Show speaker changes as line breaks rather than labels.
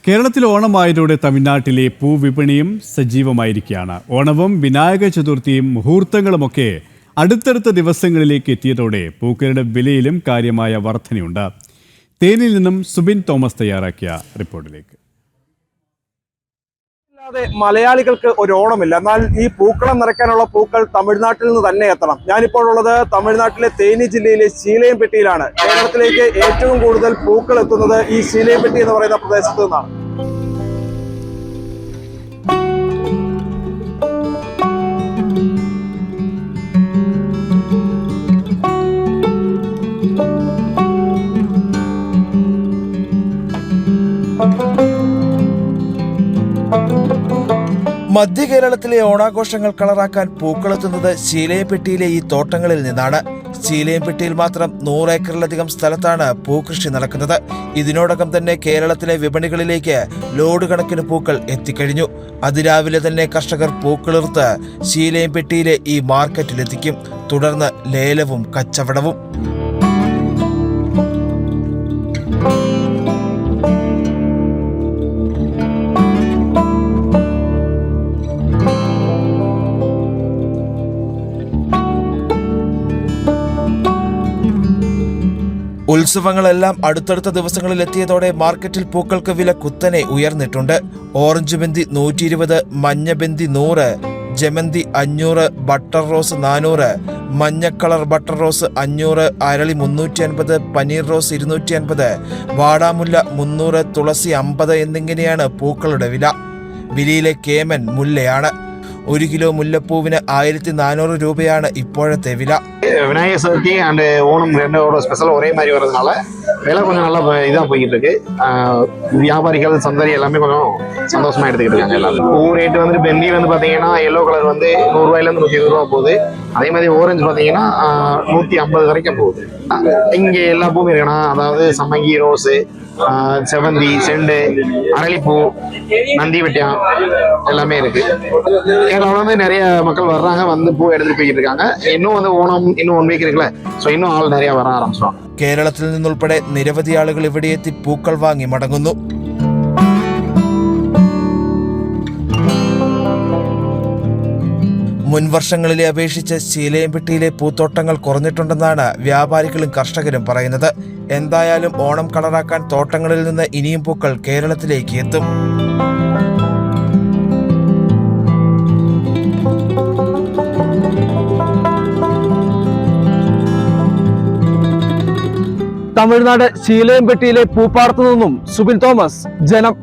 കേരളത്തിൽ ഓണമായതോടെ തമിഴ്നാട്ടിലെ പൂവിപണിയും സജീവമായിരിക്കുകയാണ്. ഓണവും വിനായക ചതുർത്ഥിയും മുഹൂർത്തങ്ങളുമൊക്കെ അടുത്തടുത്ത ദിവസങ്ങളിലേക്ക് എത്തിയതോടെ പൂക്കളുടെ വിലയിലും കാര്യമായ വർധനയുണ്ട്. തേനിയിൽ നിന്നും സുബിൻ തോമസ് തയ്യാറാക്കിയ റിപ്പോർട്ടിലേക്ക്.
മലയാളികൾക്ക് ഒരു ഓണമില്ല. എന്നാൽ ഈ പൂക്കളം നിറയ്ക്കാനുള്ള പൂക്കൾ തമിഴ്നാട്ടിൽ നിന്ന് തന്നെ എത്തണം. ഞാനിപ്പോൾ ഉള്ളത് തമിഴ്നാട്ടിലെ തേനി ജില്ലയിലെ ശീലയംപെട്ടിയിലാണ്. കേരളത്തിലേക്ക് ഏറ്റവും കൂടുതൽ പൂക്കൾ എത്തുന്നത് ഈ ശീലയംപെട്ടി എന്ന് പറയുന്ന പ്രദേശത്ത് നിന്നാണ്.
മധ്യ കേരളത്തിലെ ഓണാഘോഷങ്ങൾ കളറാക്കാൻ പൂക്കളെത്തുന്നത് ശീലയംപെട്ടിയിലെ ഈ തോട്ടങ്ങളിൽ നിന്നാണ്. ശീലയംപെട്ടിയിൽ മാത്രം 100 ഏക്കറിലധികം സ്ഥലത്താണ് പൂക്കൃഷി നടക്കുന്നത്. ഇതിനോടകം തന്നെ കേരളത്തിലെ വിപണികളിലേക്ക് ലോഡ് കണക്കിന് പൂക്കൾ എത്തിക്കഴിഞ്ഞു. അതിരാവിലെ തന്നെ കർഷകർ പൂക്കളിർത്ത് ശീലയംപെട്ടിയിലെ ഈ മാർക്കറ്റിലെത്തിക്കും. തുടർന്ന് ലേലവും കച്ചവടവും. ഉത്സവങ്ങളെല്ലാം അടുത്തടുത്ത ദിവസങ്ങളിൽ എത്തിയതോടെ മാർക്കറ്റിൽ പൂക്കൾക്ക് വില കുത്തനെ ഉയർന്നിട്ടുണ്ട്. ഓറഞ്ച് ബന്തി 120, മഞ്ഞ ബന്തി 100, ജമന്തി 500, ബട്ടർ റോസ് 400, മഞ്ഞ കളർ ബട്ടർ റോസ് 500, അരളി 350, പനീർ റോസ് 250, വാടാമുല്ല 300, തുളസി 50 എന്നിങ്ങനെയാണ് പൂക്കളുടെ വില. വിലയിലെ കേമൻ മുല്ലയാണ്. 1 കിലോ മുല്ലപ്പൂവിന് 1400 രൂപയാണ് ഇപ്പോഴത്തെ വില.
விநாயகர் சதுர்த்தி அண்ட் ஓணம் ரெண்டோட ஸ்பெஷல் ஒரே மாதிரி வர்றதுனால விலை கொஞ்சம் நல்லா இதாக போய்கிட்டு இருக்கு. வியாபாரிகள் சந்தரி எல்லாமே கொஞ்சம் சந்தோஷமா எடுத்துக்கிட்டு இருக்காங்க எல்லாரும். பூ ரேட்டு வந்து பெந்தி வந்து பார்த்தீங்கன்னா எல்லோ கலர் வந்து 100 ரூபாயிலேருந்து 120 ரூபா போகுது. அதே மாதிரி ஓரஞ்சு பார்த்தீங்கன்னா 150 வரைக்கும் போகுது. இங்கே எல்லா பூவும் இருக்குன்னா, அதாவது சம்மங்கி, ரோஸு, செவந்தி, செண்டு, அரளிப்பூ, நந்தி வெட்டியம் எல்லாமே இருக்கு. கேரளாவில் வந்து நிறைய மக்கள் வர்றாங்க, வந்து பூ எடுத்துட்டு போய்கிட்டு இருக்காங்க. இன்னும் வந்து ஓணம் இன்னுം 1 വീക്ക് இருக்குல்ல, ஸோ இன்னுം ആൾ நிறைய வர ஆரம்பிச்சிடும்.
കേരളത്തിൽ നിന്നുൾപ്പെടെ നിരവധി ആളുകൾ ഇവിടെയെത്തി പൂക്കൾ വാങ്ങി മടങ്ങുന്നു. മുൻവർഷങ്ങളിലെ അപേക്ഷിച്ച് ശീലയംപെട്ടിയിലെ പൂത്തോട്ടങ്ങൾ കുറഞ്ഞിട്ടുണ്ടെന്നാണ് വ്യാപാരികളും കർഷകരും പറയുന്നത്. എന്തായാലും ഓണം കളറാക്കാൻ തോട്ടങ്ങളിൽ നിന്ന് ഇനിയും പൂക്കൾ കേരളത്തിലേക്ക് എത്തും.
തമിഴ്നാട് ശീലയംപെട്ടിയിലെ പൂപ്പാടത്തു നിന്നും സുബിൻ തോമസ്, ജനം.